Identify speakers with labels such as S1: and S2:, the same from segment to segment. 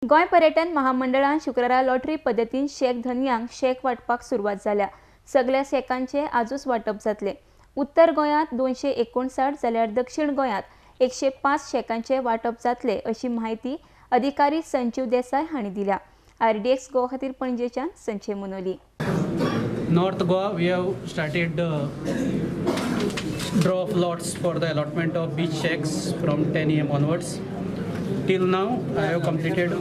S1: गोंय पर्यटन महामंडळान शुक्रारा लॉटरी पद्दतीन शेक धन्यांक शेक वाटपाक सुरवात जाल्या। सगळ्या शेकांचे आजूच वाटप जातले। उत्तर गोंयांत 259 जाल्यार दक्षिण गोंयांत 105 शेकांचे वाटप जातले अशी माहिती अधिकारी संजीव देसाई हांणी दिल्या। RDX गोवा खातीर पणजेच्यान Sanjay Manoli.
S2: North Goa, we have started draw of lots for the allotment of beach shacks from 10 AM onwards. Till now, I have completed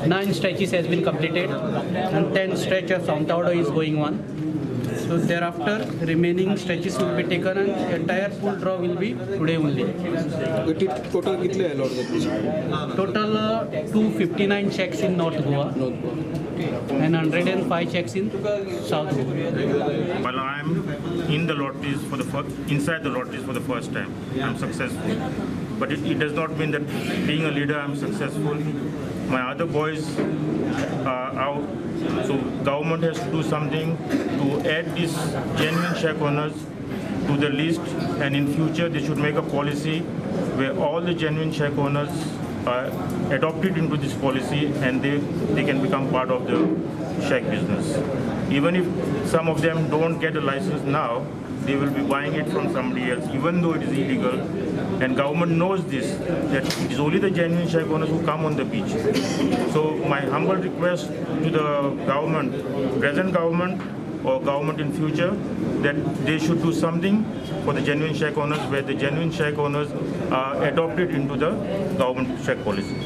S2: 9 stretches has been completed and 10 stretch of sound order is going on. So thereafter, remaining stretches will be taken and entire full draw will be today only.
S3: Total कितले allot जातले?
S2: Total 259 checks in North Goa and 105 checks in South Goa.
S4: Well, I'm in the lotteries for the inside the lotteries for the first time. I'm successful, but it does not mean that being a leader I'm successful. My other boys are out, so government has to do something to add these genuine shack owners to the list, and in future they should make a policy where all the genuine shack owners are adopted into this policy and they can become part of the shack business. Even if some of them don't get a license now, they will be buying it from somebody else, even though it is illegal. And government knows this, that it is only the genuine shack owners who come on the beach. So my humble request to the government, present government or government in future, that they should do something for the genuine shack owners, where the genuine shack owners are adopted into the government shack policy.